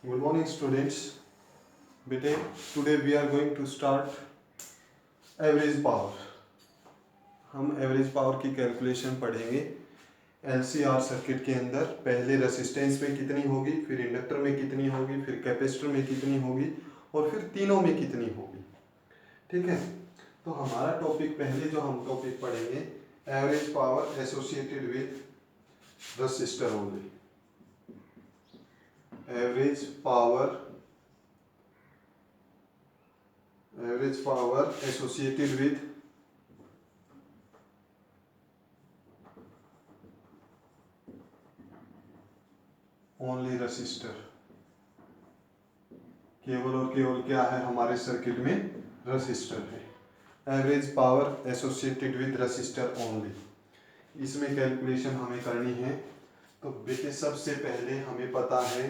Good morning, students. बेटे, today we are going to start average power. हम average power की calculation पढ़ेंगे LCR circuit के अंदर. पहले रेसिस्टेंस में कितनी होगी, फिर इंडक्टर में कितनी होगी, फिर कैपेसिटर में कितनी होगी और फिर तीनों में कितनी होगी. ठीक है. तो हमारा टॉपिक, पहले जो हम टॉपिक पढ़ेंगे, average power associated with resistor only. Average power associated with only resistor. केवल और केवल क्या है हमारे सर्किट में? रेसिस्टर है. Average power associated with resistor only. इसमें कैलकुलेशन हमें करनी है. तो बेटे, सबसे पहले हमें पता है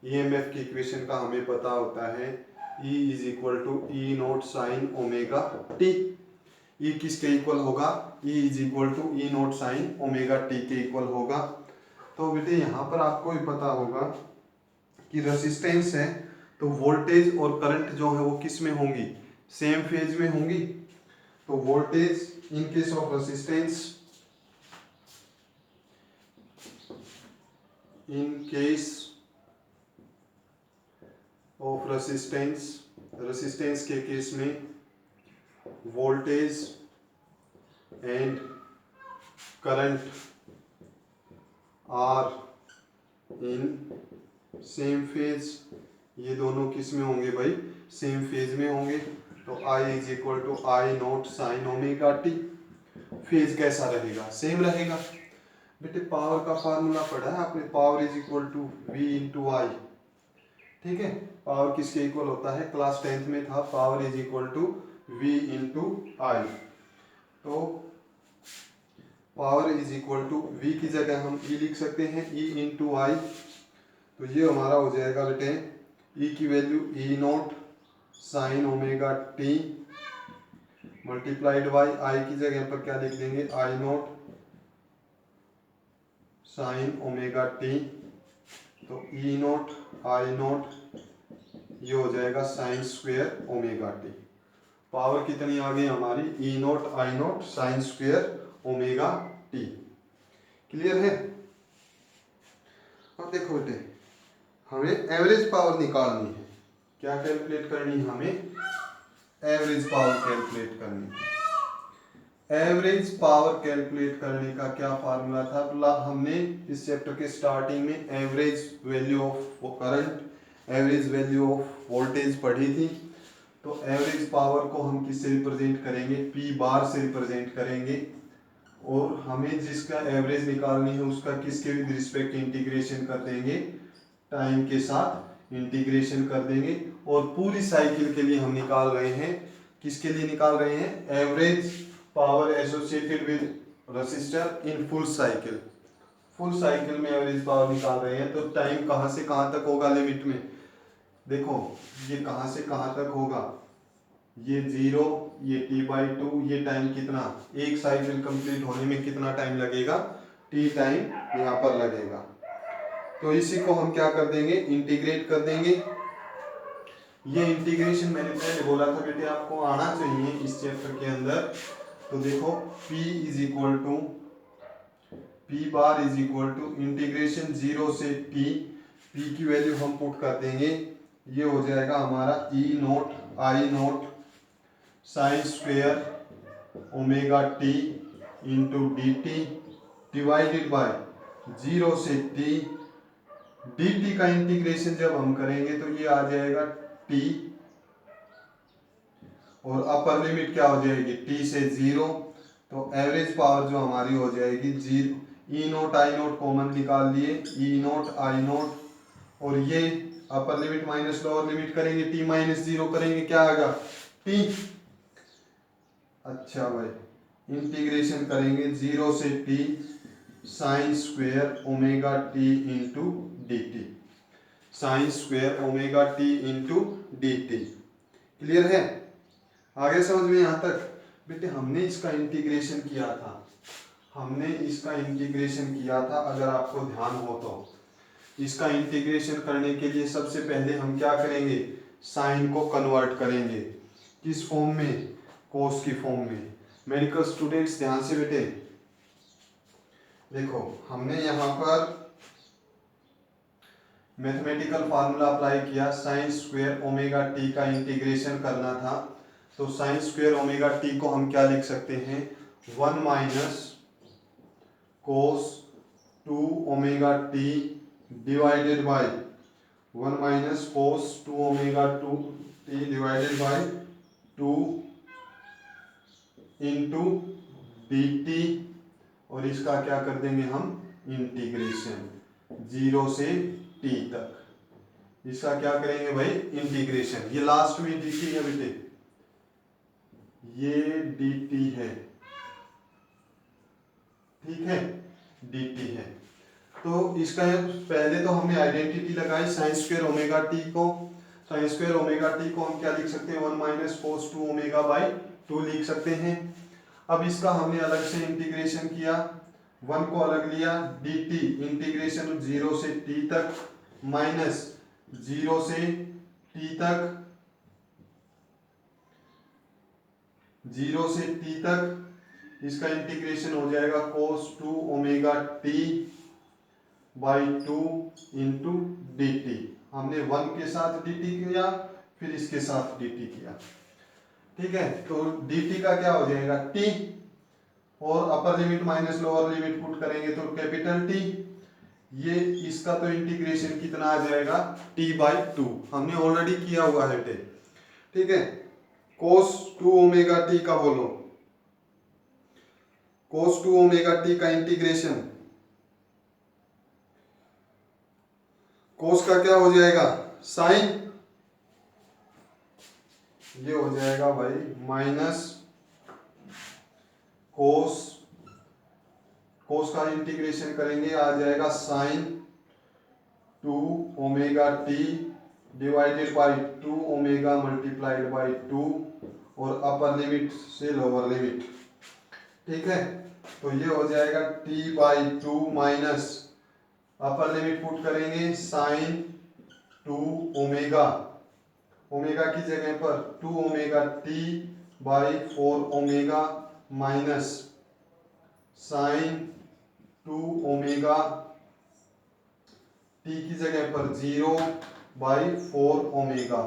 ईएमएफ की इक्वेशन का हमें पता होता है E is equal to E naught sine omega T. E किसके इक्वल होगा? E is equal to E naught sine omega T के इक्वल होगा. तो बेटे, यहाँ पर आपको भी पता होगा कि रेसिस्टेंस है तो वोल्टेज और करंट जो है वो किस में होंगी? सेम फेज में होंगी. तो voltage in case of resistance, in case of resistance के केस में voltage and current are in same phase. ये दोनों किस में होंगे भाई? सेम फेज में होंगे. तो I is equal to I naught sine omega t. Phase कैसा रहेगा? सेम रहेगा. बेटे, पावर का फार्मूला पढ़ा है आपने, power is equal to V into I. ठीक है. पावर किसके इक्वल होता है? क्लास 10th में था, power is equal to V into I. तो power is equal to V की जगह हम E लिख सकते हैं, E इंटू आई. तो ये हमारा हो जाएगा बेटे, E की value E naught sine omega T multiplied by I की जगह पर क्या लिख देंगे? I naught sine omega T. तो ई नोट आई नोट ये हो जाएगा sine square omega T. Power कितनी आ गई हमारी? E naught I naught sine square omega T. Clear है? अब देखो बेटे, हमें एवरेज पावर निकालनी है. क्या कैलकुलेट करनी है हमें? एवरेज पावर कैलकुलेट करनी है. एवरेज पावर कैलकुलेट करने का क्या फार्मूला था? हमने इस चैप्टर के स्टार्टिंग में average value of current, average value of voltage पढ़ी थी. तो एवरेज पावर को हम किससे रिप्रेजेंट करेंगे? P बार से रिप्रेजेंट करेंगे. और हमें जिसका एवरेज निकालनी है उसका किसके विद रिस्पेक्ट इंटीग्रेशन कर देंगे? टाइम के साथ इंटीग्रेशन कर देंगे. और पूरी साइकिल के लिए हम निकाल रहे हैं. किसके लिए निकाल रहे हैं? Average power associated with resistor in full cycle. Full cycle में एवरेज पावर निकाल रहे हैं. तो टाइम कहाँ से कहाँ तक होगा लिमिट में? देखो, ये कहाँ से कहाँ तक होगा? ये 0, ये T/2. ये टाइम कितना? एक साइकिल कंप्लीट होने में कितना टाइम लगेगा? T टाइम यहाँ पर लगेगा. तो इसी को हम क्या कर देंगे? इंटीग्रेट कर देंगे. ये इंटीग्रेशन मैंने पहले बोला था बेटे आपको आना चाहिए इस चैप्टर के अंदर. तो देखो, P is equal to P bar is equal to integration 0 से T. P की वैल्यू हम पुट कर देंगे. ये हो जाएगा हमारा E naught I naught sine square omega t into d t divided by 0 से T. dt का इंटीग्रेशन जब हम करेंगे तो ये आ जाएगा T. और अपर लिमिट क्या हो जाएगी? T से 0. तो एवरेज पावर जो हमारी हो जाएगी 0. E naught I note common निकाल लिए, E नोट आई नोट. और ये upper limit minus lower limit करेंगे, T माइनस 0 करेंगे, क्या आएगा? T. अच्छा भाई, इंटीग्रेशन करेंगे 0 से T sign square omega t into d T. Sign square omega t into d t. Clear है? आगे समझ में यहाँ तक? बेटे, हमने इसका इंटीग्रेशन किया था. अगर आपको ध्यान हो तो इसका इंटीग्रेशन करने के लिए सबसे पहले हम क्या करेंगे, साइन को कन्वर्ट करेंगे। किस फॉर्म में, कोस की फॉर्म में। मेडिकल स्टूडेंट्स ध्यान से बेटे देखो, हमने यहाँ पर मैथमेटिकल फार्मूला अप्लाई किया, साइन स्क्वायर ओमेगा टी का इंटीग्रेशन करना था। तो साइन स्क्वायर ओमेगा टी को हम क्या लिख सकते हैं, 1 minus cos 2 omega t divided bye 1 minus cos 2 omega 2 T divided bye 2 into d t, और इसका क्या कर देंगे हम, इंटीग्रेशन 0 से t तक। इसका क्या करेंगे भाई, इंटीग्रेशन। ये लास्ट में dt है बेटे, ये dt है, ठीक है, dt है। तो इसका पहले तो हमने आइडेंटिटी लगाई साइन स्क्वायर ओमेगा टी को। साइन स्क्वायर ओमेगा टी को हम क्या लिख सकते हैं, 1 माइनस कोस 2 ओमेगा बाई 2 लिख सकते हैं। अब इसका हमने अलग से इंटीग्रेशन किया, 1 को अलग लिया, dt इंटीग्रेशन 0 से t तक माइनस 0 से t तक, 0 से t तक इसका इंटीग्रेशन हो जाएगा cos 2 omega t by 2 into d T. हमने 1 के साथ dt किया, फिर इसके साथ dt किया, ठीक है। तो dt का क्या हो जाएगा t, और upper limit minus lower limit put करेंगे तो कैपिटल T। ये इसका तो इंटीग्रेशन कितना आ जाएगा, t बाई 2, हमने ऑलरेडी किया हुआ है बेटे, ठीक है। cos 2 ओमेगा t का बोलो, cos 2 ओमेगा t का इंटीग्रेशन, cos का क्या हो जाएगा, साइन, ये हो जाएगा भाई माइनस कोस का इंटीग्रेशन करेंगे, आ जाएगा sine 2 omega t divided by 2 omega multiplied by 2, और अपर लिमिट से लोअर लिमिट, ठीक है। तो ये हो जाएगा t by 2 minus upper limit put करेंगे साइन 2 ओमेगा, ओमेगा की जगह पर 2 omega t by 4 omega minus sine 2 omega t की जगह पर 0 बाई 4 ओमेगा।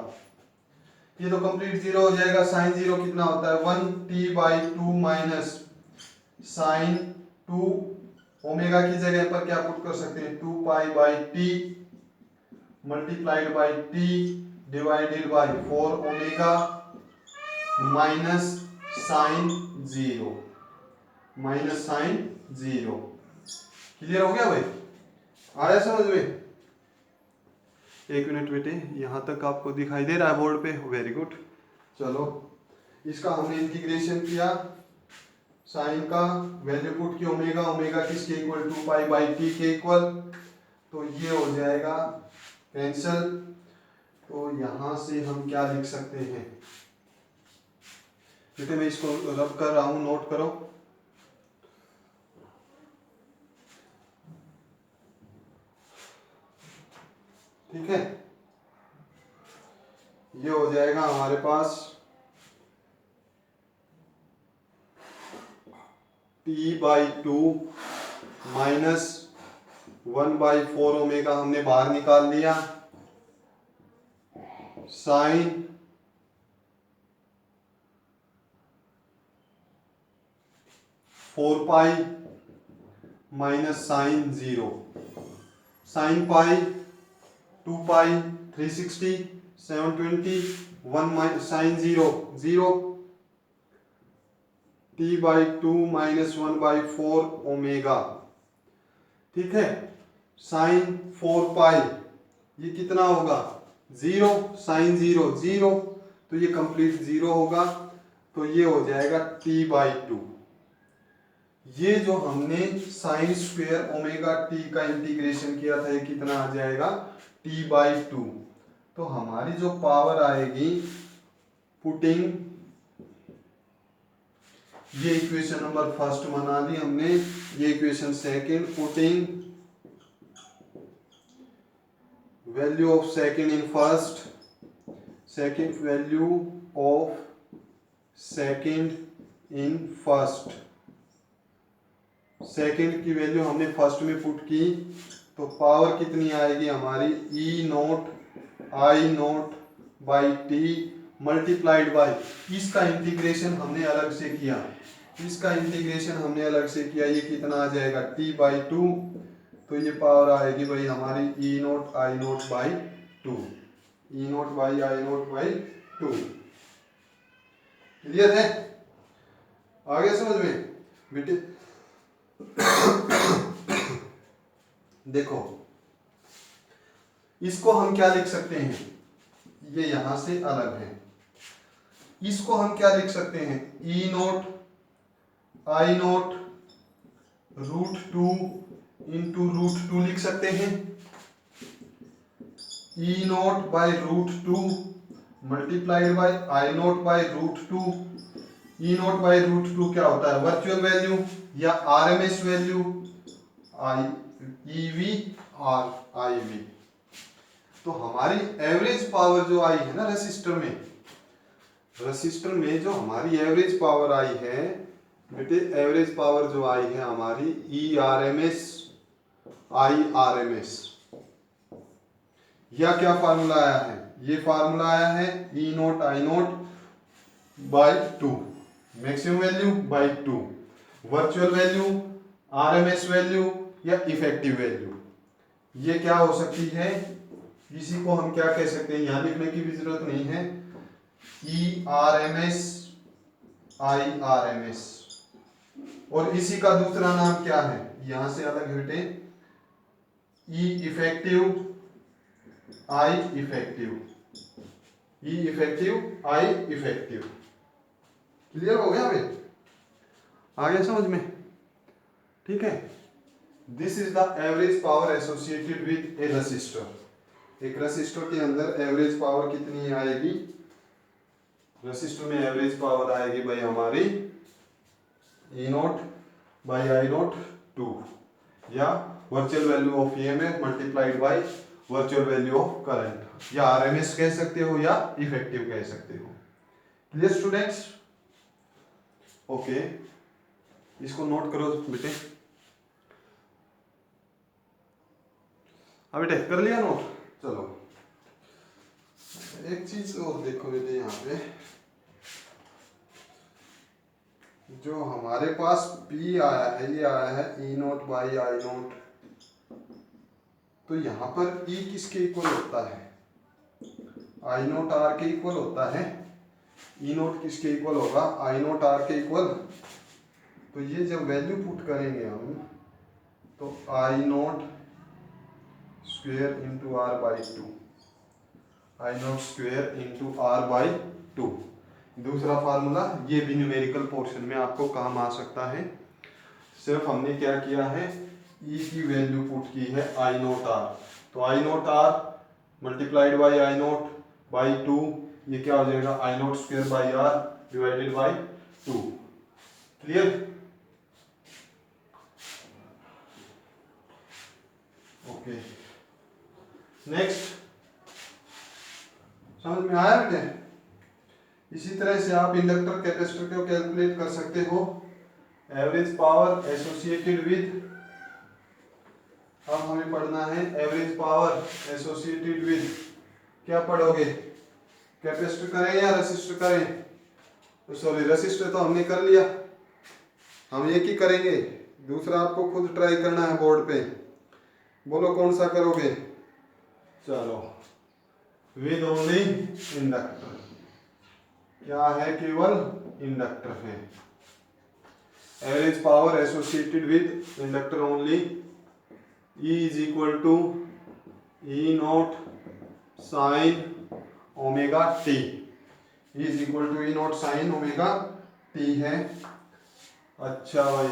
ये तो कंप्लीट 0 हो जाएगा, साइन 0 कितना होता है, 1 t by 2 minus sine 2 omega की जगह पर क्या पुट कर सकते हैं, 2 pi by t multiplied by t divided by 4 omega minus sine 0, minus sine 0। Clear हो गया भाई, आया समझ में। एक मिनट बेटे, यहाँ तक आपको दिखाई दे रहा है बोर्ड पे, वेरी गुड। चलो इसका हमने इंटीग्रेशन किया, साइन का वैल्यू पुट की ओमेगा, ओमेगा किसके इक्वल, 2 पाई बाई टी के इक्वल, तो ये हो जाएगा कैंसल। तो यहाँ से हम क्या लिख सकते हैं बेटे, मैं इसको रब कर रहा हूँ, नोट करो। ठीक है, ये हो जाएगा हमारे पास t by 2 minus 1 by 4 omega हमने बाहर निकाल लिया, sine 4 pi minus sine 0, sine pi 2 pi 360 720 1 minus sine 0 0, t by 2 minus 1 by 4 omega, ठीक है। साइन 4 पाई ये कितना होगा, 0, साइन 0 0, तो ये कंप्लीट 0 होगा, तो ये हो जाएगा t बाई 2। ये जो हमने साइन स्क्वायर ओमेगा t का इंटीग्रेशन किया था, ये कितना आ जाएगा, t बाई 2। तो हमारी जो पावर आएगी पुटिंग, ये इक्वेशन नंबर फर्स्ट बना दी हमने, ये equation second, putting value of second in first, second value of second in first, second की वैल्यू हमने फर्स्ट में पुट की तो पावर कितनी आएगी हमारी, E naught I naught by T multiplied by, इसका इंटीग्रेशन हमने अलग से किया, इसका इंटीग्रेशन हमने अलग से किया, ये कितना आ जाएगा टी बाई टू, तो ये पावर आएगी भाई हमारी E naught I naught by two, E naught by I naught by two. Clear है, आगे समझ में बेटे। देखो इसको हम क्या लिख सकते हैं, ये यहां से अलग है, इसको हम क्या लिख सकते हैं, E naught I naught root two into root two लिख सकते हैं, E naught by root two multiplied by I naught by root two, E naught by root two क्या होता है, वर्चुअल वैल्यू या आरएमएस वैल्यू, आई ईवी और IV. तो हमारी एवरेज पावर जो आई है ना रेसिस्टर में जो हमारी एवरेज पावर आई है बेटे, एवरेज पावर जो आई है हमारी E R M S I R M S, या क्या फार्मूला आया है, ये फार्मूला आया है E naught I naught by two, maximum value by two, virtual value RMS value या इफेक्टिव वैल्यू, ये क्या हो सकती है, इसी को हम क्या कह सकते हैं, यहां लिखने की भी जरूरत नहीं है, E R M S I R M S, और इसी का दूसरा नाम क्या है, यहां से अलग हटे, E effective I effective, E effective I effective. Clear हो गया भाई, आ गया समझ में, ठीक है। This is the average power associated with a resistor, एक रेसिस्टर के अंदर एवरेज पावर कितनी आएगी, रेसिस्टर में एवरेज पावर आएगी भाई हमारी E naught by I naught two, या virtual value of EMF multiplied by virtual value of current, या आरएमएस कह सकते हो या इफेक्टिव कह सकते हो। क्लियर स्टूडेंट्स, ओके, इसको नोट करो बेटे, हाँ बेटे कर लिया नोट, चलो एक चीज और देखो बेटे, यहाँ पे जो हमारे पास P आया है, ये आया है E naught by I naught, तो यहाँ पर E किसके इक्वल होता है, आई नोट आर के इक्वल होता है, ई नोट किसके इक्वल होगा, आई नोट आर के इक्वल, तो ये जब वैल्यू पुट करेंगे हम, तो I naught square into R by two, I naught square into R by two, दूसरा फार्मूला, ये भी न्यूमेरिकल पोर्शन में आपको काम आ सकता है, सिर्फ हमने क्या किया है, ई की वैल्यू पुट की है आई नोट आर, तो I naught R multiplied by I naught by two, ये क्या हो जाएगा, I naught square by R divided by two. Clear, okay, next, समझ में आया बेटे। इसी तरह से आप इंडक्टर कैपेसिटर को कैलकुलेट कर सकते हो, एवरेज पावर एसोसिएटेड विद, अब हमें पढ़ना है एवरेज पावर एसोसिएटेड विद, क्या पढ़ोगे, कैपेसिटर करें या रेसिस्टर करें, तो सॉरी रेसिस्टर तो हमने कर लिया, हम एक ही करेंगे, दूसरा आपको खुद ट्राई करना है बोर्ड पे, बोलो कौन सा करोगे, चलो विद ओनली इंडक्टर, क्या है, केवल इंडक्टर है, average power associated with inductor only, E is equal to E naught sin omega t, E is equal to E naught sin omega t है। अच्छा भाई,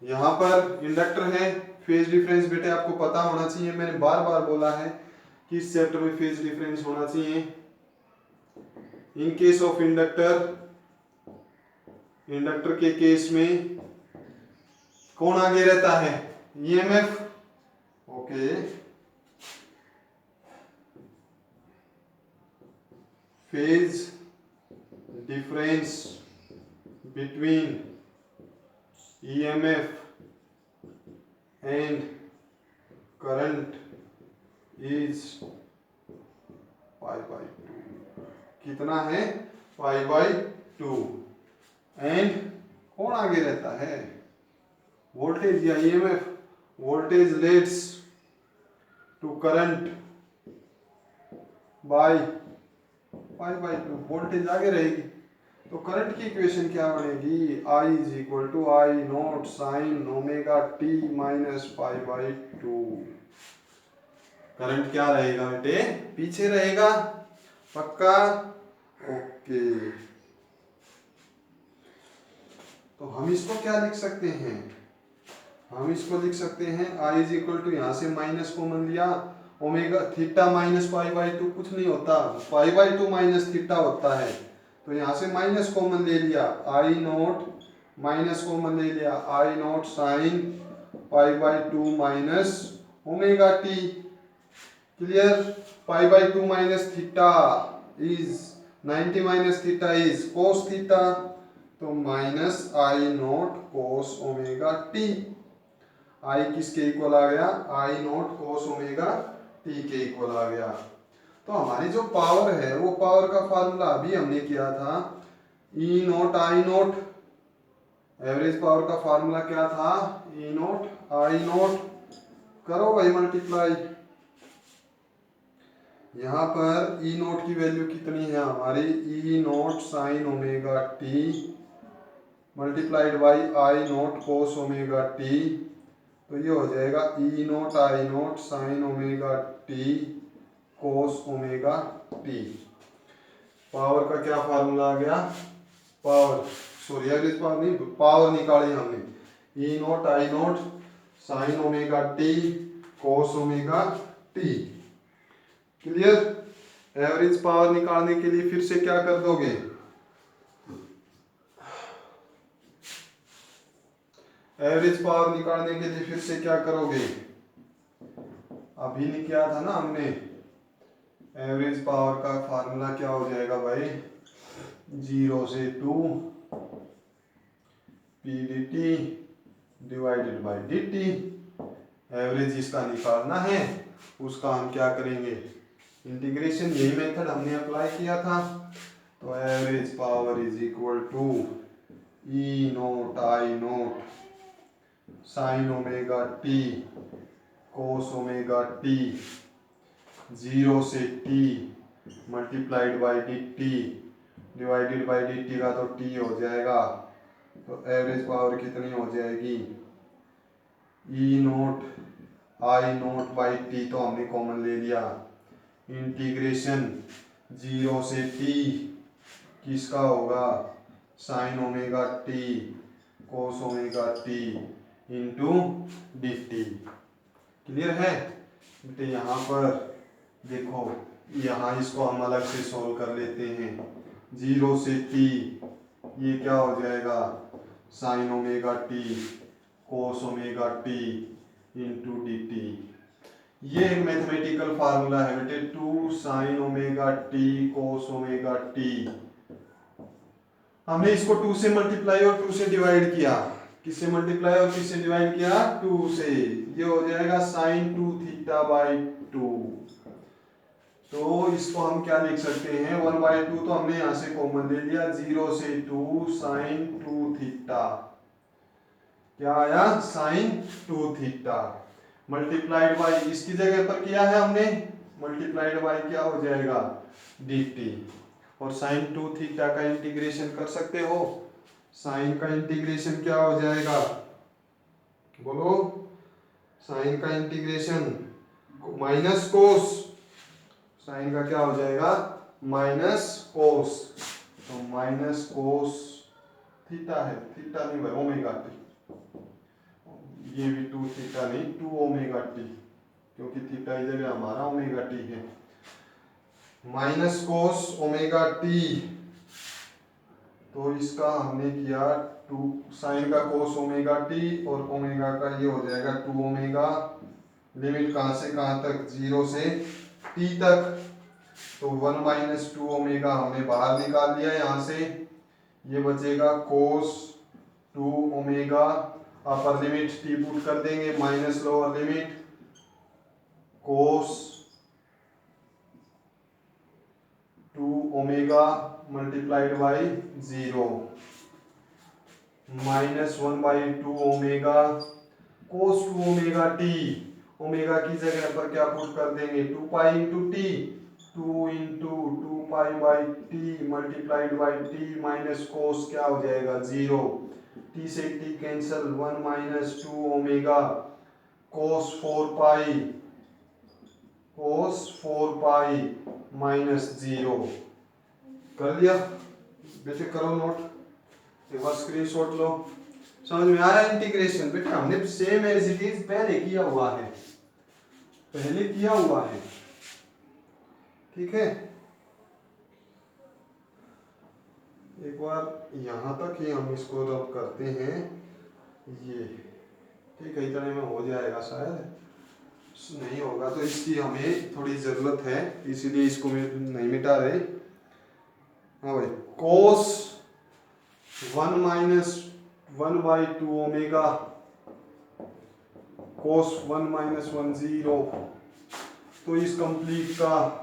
यहाँ पर इंडक्टर है, फेज डिफरेंस बेटे आपको पता होना चाहिए, मैंने बार बार बोला है कि इस चैप्टर में फेज डिफरेंस होना चाहिए। इन केस ऑफ इंडक्टर, इंडक्टर के केस में कौन आगे रहता है, EMF, okay, phase difference between EMF and current is pi by to. कितना है? पाई बाई टू। एंड कौन आगे रहता है? वोल्टेज या EMF. Voltage leads to current by pi by two. Voltage आगे रहेगी तो करंट की इक्वेशन क्या बनेगी? I is equal to I naught sine omega t minus pi by two. Current क्या रहेगा बेटे? पीछे रहेगा। पक्का? ओके। तो हम इसको क्या लिख सकते हैं? हम इसको लिख सकते हैं I इज इक्वल टू, यहाँ से माइनस कॉमन लिया, omega theta minus pi by to. कुछ नहीं होता, पाई बाई टू माइनस थीटा होता है। तो यहाँ से माइनस कॉमन ले लिया, आई नॉट माइनस कॉमन ले लिया, I naught sine pi by two minus omega T. Clear? Pi by two minus theta is 90 minus theta is cos theta, तो minus I naught cos omega T. I किसके equal आ गया? I naught cos omega T के equal आ गया। तो हमारी जो पावर है वो पावर का फार्मूला अभी हमने किया था, E naught I naught. Average power का फार्मूला क्या था? E naught I naught. करो भाई मल्टीप्लाई। यहाँ पर ई नॉट की वैल्यू कितनी है हमारी? E naught sine omega T multiplied by I naught cos omega T. तो ये हो जाएगा E naught I naught sine omega t cos omega T. Power का क्या फार्मूला आ गया? पावर, सॉरी एवरेज पावर नहीं, पावर निकाली हमने। E naught I naught sine omega t cos omega T. Clear? Average power निकालने के लिए फिर से क्या कर दोगे? एवरेज पावर निकालने के लिए फिर से क्या करोगे? अभी नहीं किया था ना हमने। एवरेज पावर का फार्मूला क्या हो जाएगा भाई? 0 से 2 P D t divided by d T. Average इसका निकालना है, उसका हम क्या करेंगे? इंटीग्रेशन। यही मेथड हमने अप्लाई किया था। तो average power is equal to E naught I naught sine omega t cos omega t 0 से टी multiplied by d t divided by d t का तो टी हो जाएगा। तो एवरेज पावर कितनी हो जाएगी? E naught I naught by t तो हमने कॉमन ले लिया। इंटीग्रेशन 0 से टी किसका होगा? Sign omega t cos omega t into d t. Clear है बेटे? यहाँ पर देखो, यहाँ इसको हम अलग से सॉल्व कर लेते हैं। 0 से टी ये क्या हो जाएगा? Sign omega t cos omega t into d T. ये एक मैथमेटिकल फार्मूला है बेटे, 2 sine omega t cos omega T. हमने इसको 2 से मल्टीप्लाई और 2 से डिवाइड किया। किससे मल्टीप्लाई और किससे डिवाइड किया? 2 से। ये हो जाएगा साइन 2 थीटा बाई 2। तो इसको हम क्या लिख सकते हैं? 1/2 तो हमने यहाँ से कॉमन ले लिया। 0 से 2 साइन 2 थीटा। क्या आया? साइन 2 थीटा मल्टीप्लाइड बाई, इसकी जगह पर किया है हमने, मल्टीप्लाइड बाई क्या हो जाएगा? D t. और साइन 2 थीटा का इंटीग्रेशन कर सकते हो। साइन का इंटीग्रेशन क्या हो जाएगा? बोलो। साइन का इंटीग्रेशन माइनस कोस। साइन का क्या हो जाएगा? Minus cos. तो माइनस कोस थीटा है, थीटा नहीं भाई, ओमेगा टी। ये भी 2 थीटा नहीं, 2 ओमेगा टी, क्योंकि थीटा की जगह हमारा ओमेगा टी है। माइनस कोस ओमेगा टी, तो इसका हमने किया 2 साइन का कोस ओमेगा टी और ओमेगा का ये हो जाएगा 2 ओमेगा। लिमिट कहाँ से कहाँ तक? 0 से टी तक। तो 1 माइनस 2 ओमेगा हमने बाहर निकाल लिया यहाँ से, ये बचेगा कोस 2 omega, upper limit T put कर देंगे minus lower limit cos 2 omega multiplied by 0 minus 1/2 omega cos 2 omega T, omega की जगह पर क्या पुट कर देंगे 2 pi into T, 2 into 2 pi by T multiplied by T minus cos क्या हो जाएगा 0, टी से टी कैंसल 1 माइनस 2 ओमेगा कोस 4 पाई माइनस 0 कर लिया बेटे, करो नोट, एक बार स्क्रीनशॉट लो। समझ में आया इंटीग्रेशन? बेटा हमने सेम एज इट इज पहले किया हुआ है, ठीक है। एक बार यहां तक ही हम इसको रब करते हैं, ये ठीक है, इतने में हो जाएगा, शायद नहीं होगा तो इसकी हमें थोड़ी जरूरत है, इसीलिए इसको नहीं मिटा रहे। हाँ भाई, cos 1 minus 1/2 omega cos 1 minus 1 0, तो इस कंप्लीट का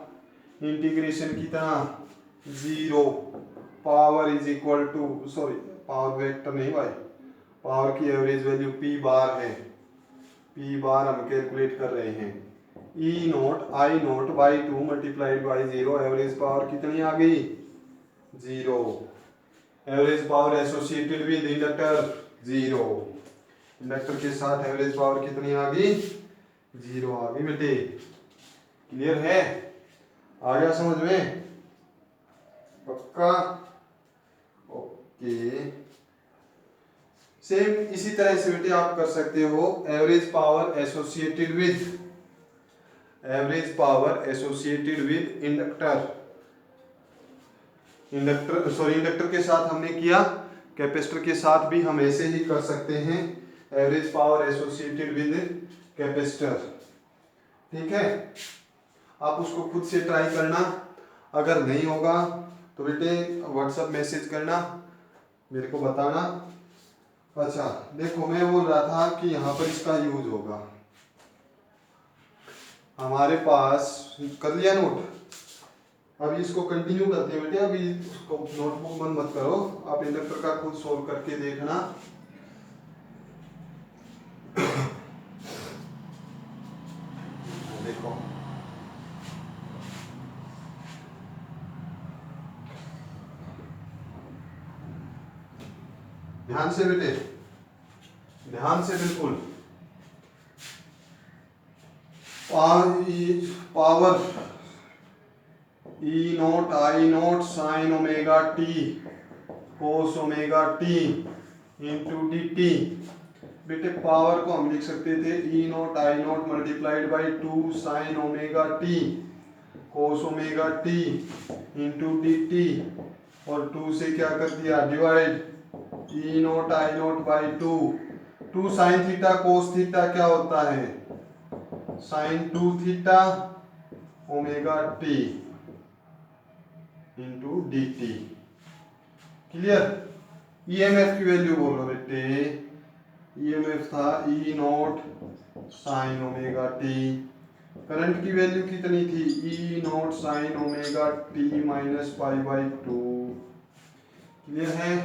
इंटीग्रेशन कितना 0, power is equal to, sorry power vector नहीं भाई, पावर की एवरेज वैल्यू पी बार है, पी बार हम कैलकुलेट कर रहे हैं, E naught I naught by 2 multiplied by 0, average power कितनी आ गई 0, average power associated with inductor 0, inductor के साथ एवरेज पावर कितनी आ गई 0 आ गई बेटे, क्लियर है, आ गया समझ में, पक्का, ओके। सेम इसी तरह से बेटे आप कर सकते हो, average power associated with inductor के साथ हमने किया, कैपेसिटर के साथ भी हम ऐसे ही कर सकते हैं, average power associated with capacitor, ठीक है। आप उसको खुद से ट्राई करना, अगर नहीं होगा तो बेटे व्हाट्सएप मैसेज करना, मेरे को बताना। अच्छा देखो, मैं बोल रहा था कि यहाँ पर इसका यूज होगा, हमारे पास कर लिया नोट, अभी इसको कंटिन्यू करते हैं बेटे, अभी उसको नोटबुक बंद मत करो, आप इंडक्टर का खुद सोल्व करके देखना। देखो ध्यान से बेटे, ध्यान से बिल्कुल, power E naught I naught sine omega t cos omega t into d t, बेटे पावर को हम लिख सकते थे E naught I naught multiplied by 2 sine omega t cos omega t into d t, और 2 से क्या कर दिया divide, E naught I naught by 2 sine theta cos theta क्या होता है sine 2 theta omega t into d t, clear. EMF की value बोलो बेटे, ईएमएफ था E naught sine omega t, current की वैल्यू कितनी थी E naught sine omega t minus pi by 2, clear है,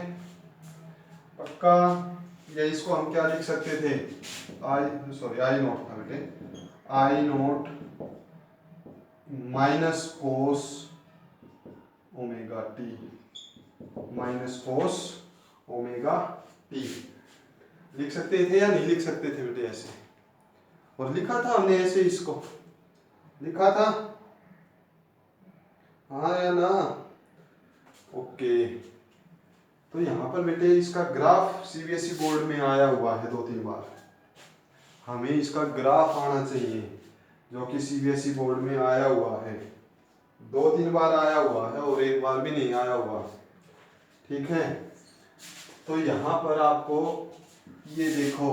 पक्का। या इसको हम क्या लिख सकते थे, आई नोट था बेटे, I naught minus cos omega t लिख सकते थे या नहीं लिख सकते थे बेटे ऐसे, और लिखा था हमने ऐसे, इसको लिखा था, हाँ या ना, ओके। तो यहाँ पर बेटे इसका ग्राफ सीबीएसई बोर्ड में आया हुआ है 2-3 बार, हमें इसका ग्राफ आना चाहिए, जो कि सीबीएसई बोर्ड में आया हुआ है, 2-3 बार आया हुआ है और एक बार भी नहीं आया हुआ, ठीक है। तो यहाँ पर आपको ये देखो,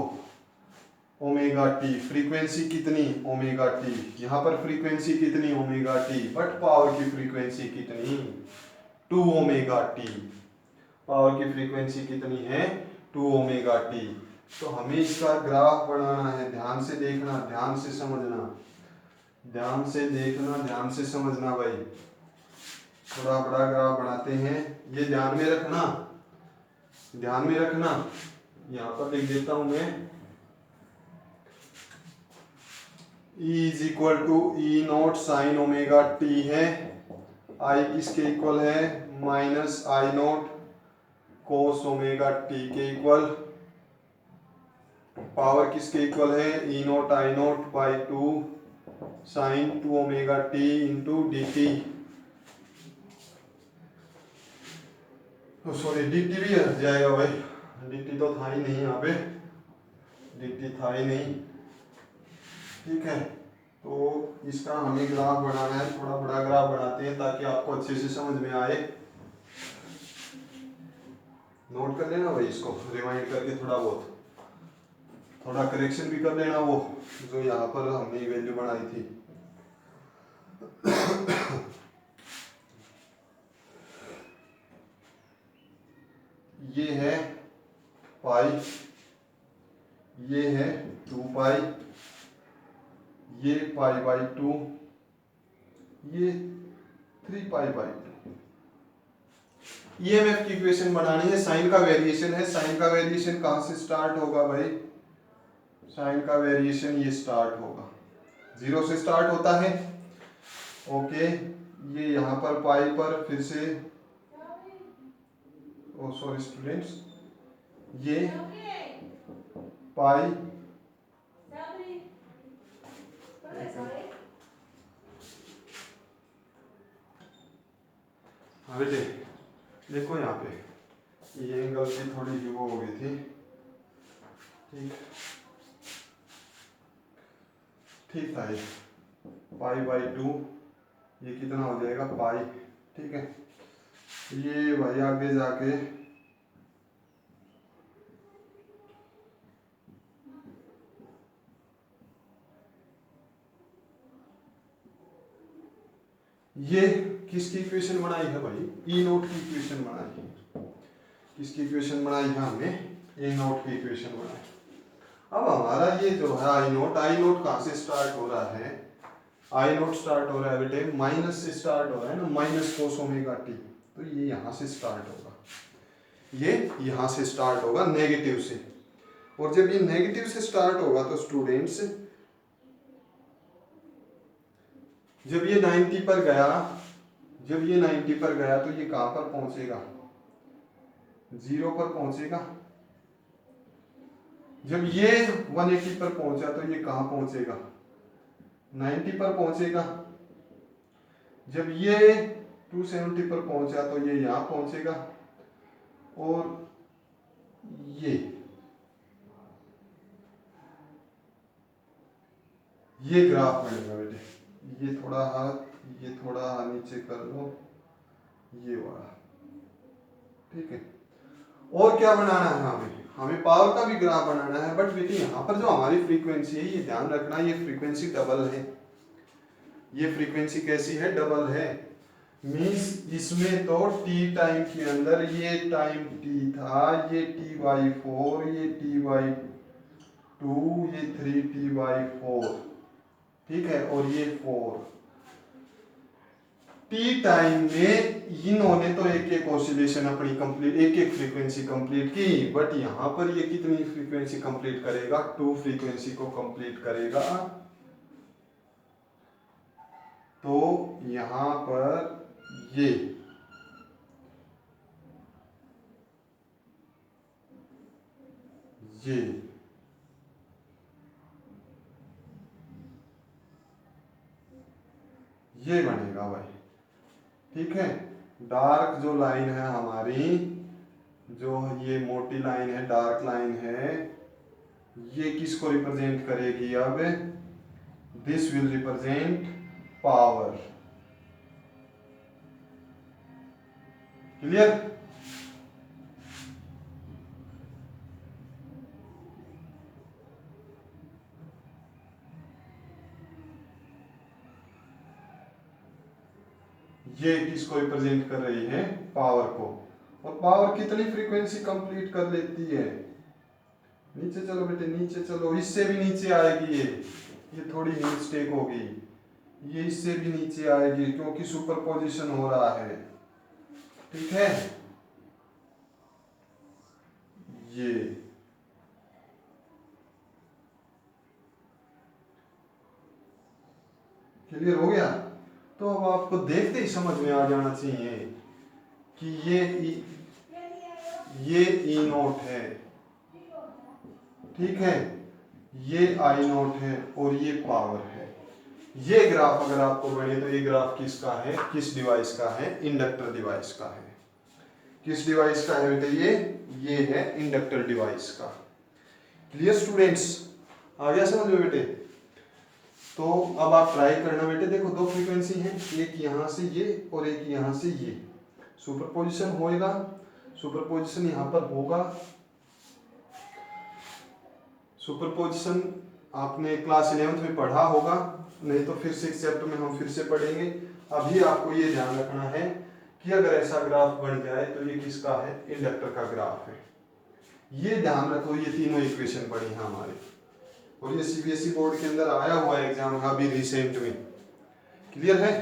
ओमेगा टी, फ्रीक्वेंसी कितनी ओमेगा टी, यहाँ पर फ्रीक्वेंसी कितनी ओमेगा टी, बट पावर की फ्रीक्वेंसी कितनी 2 ओमेगा टी, पावर की फ्रीक्वेंसी कितनी है 2 ओमेगा टी। तो हमें इसका ग्राफ बनाना है, ध्यान से देखना, ध्यान से समझना, ध्यान से देखना, ध्यान से समझना भाई। थोड़ा बड़ा ग्राफ बनाते हैं, ये ध्यान में रखना, ध्यान में रखना। यहाँ पर लिख देता हूं मैं, E is equal to E naught sine omega t है, आई किसके इक्वल है minus I naught cos omega T के इक्वल, पावर किसके इक्वल है E naught I naught by 2 sine 2 omega t into d t, sorry d t भी हट जाएगा भाई, डी टी तो था ही नहीं यहाँ पे, डी टी था ही नहीं, ठीक है। तो इसका हमें ग्राफ बनाना है, थोड़ा बड़ा ग्राफ बनाते हैं ताकि आपको अच्छे से समझ में आए। नोट कर लेना भाई, इसको रिमाइंड करके थोड़ा बहुत, थोड़ा करेक्शन भी कर लेना वो जो यहाँ पर हमने वैल्यू बनाई थी। ये है पाई, ये है 2 पाई, ये पाई बाई 2, ये 3 पाई बाई 2। ईएमएफ की इक्वेशन बनानी है, साइन का वेरिएशन है, साइन का वेरिएशन कहां से स्टार्ट होगा भाई, साइन का वेरिएशन ये स्टार्ट होगा 0 से स्टार्ट होता है, ओके। ये यहाँ पर पाई पर फिर से, ओ सॉरी स्टूडेंट्स, ये पाई, हाँ बेटे देखो यहाँ पे ये गलती थोड़ी सी वो हो गई थी, ठीक ठीक था ये पाई बाई 2, ये कितना हो जाएगा पाई, ठीक है। ये भाई आगे जाके ये किसकी इक्वेशन बनाई है भाई, ई नोट की इक्वेशन बनाई है, किसकी इक्वेशन बनाई है हमने, ए नोट की इक्वेशन बनाई। अब हमारा ये जो है आई नोट कहाँ से स्टार्ट हो रहा है, आई नोट स्टार्ट हो रहा है बेटे माइनस से स्टार्ट हो रहा है ना, माइनस कोस ओमेगा टी, तो ये यहाँ से स्टार्ट होगा, ये यहाँ से स्टार्ट होगा नेगेटिव से, और जब ये नेगेटिव से स्टार्ट होगा तो स्टूडेंट्स जब ये 90 पर गया, जब ये 90 पर गया तो ये कहां पर पहुंचेगा 0 पर पहुंचेगा, जब ये 180 पर पहुंचा तो ये कहां पहुंचेगा 90 पर पहुंचेगा, जब ये 270 पर पहुंचा तो ये यहां पहुंचेगा, और ये ग्राफ बनेगा बेटे, ये थोड़ा हाथ, ये थोड़ा नीचे कर लो, ये वाला, ठीक है। और क्या बनाना है हमें पावर का भी ग्राफ बनाना है, बट बेटे यहाँ पर जो हमारी फ्रीक्वेंसी है ये ध्यान रखना, ये फ्रीक्वेंसी डबल है, ये फ्रीक्वेंसी कैसी है डबल है, मीन्स इसमें तो t टाइम के अंदर ये टाइम t था, ये t/4, ये t/2, ये 3t/4, ठीक है, और ये 4 टी टाइम में इन्होंने तो एक एक ऑसिलेशन अपनी कंप्लीट, एक एक फ्रीक्वेंसी कंप्लीट की, बट यहाँ पर ये कितनी फ्रीक्वेंसी कंप्लीट करेगा 2 फ्रीक्वेंसी को कंप्लीट करेगा, तो यहाँ पर ये बनेगा भाई, ठीक है। डार्क जो लाइन है हमारी, जो ये मोटी लाइन है, डार्क लाइन है, ये किसको रिप्रेजेंट करेगी, अब this will represent power, clear. ये किसको रिप्रेजेंट कर रही है, पावर को। और पावर कितनी फ्रीक्वेंसी कंप्लीट कर लेती है, नीचे चलो बेटे नीचे चलो, इससे भी नीचे आएगी ये थोड़ी मिस्टेक होगी, ये इससे भी नीचे आएगी क्योंकि सुपरपोजिशन हो रहा है, ठीक है। ये क्लियर हो गया। तो अब आपको देखते ही समझ में आ जाना चाहिए कि ये ई नोट है, ठीक है, ये आई नोट है और ये पावर है। ये ग्राफ अगर आपको बने तो ये ग्राफ किसका है, किस डिवाइस का है, इंडक्टर डिवाइस का है। किस डिवाइस का है बेटे, ये है इंडक्टर डिवाइस का। क्लियर स्टूडेंट्स, आ गया समझ में बेटे। तो अब आप ट्राई करना बेटे, देखो दो फ्रीक्वेंसी है, एक यहाँ से ये और एक यहाँ से ये, सुपरपोजिशन होएगा, सुपरपोजिशन यहाँ पर होगा। सुपरपोजिशन आपने क्लास 11th में पढ़ा होगा, नहीं तो फिर 6th चैप्टर में हम फिर से पढ़ेंगे। अभी आपको ये ध्यान रखना है कि अगर ऐसा ग्राफ बन जाए तो ये किसका है, इंडक्टर का ग्राफ है। ये ध्यान रखो, ये तीनों इक्वेशन पढ़ी हैं हमारे, और ये सीबीएसई बोर्ड के अंदर आया हुआ है एग्जाम अभी रिसेंट में। क्लियर है।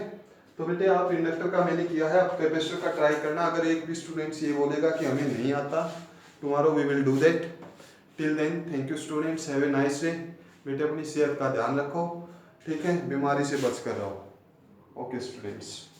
तो बेटे आप इंडक्टर का मैंने किया है, आप कैपेसिटर का ट्राई करना। अगर एक भी स्टूडेंट्स ये बोलेगा कि हमें नहीं आता, tomorrow we will do that. Till then thank you students, have a nice day. बेटे अपनी सेहत का ध्यान रखो, ठीक है, बीमारी से बच कर रहो। Okay students.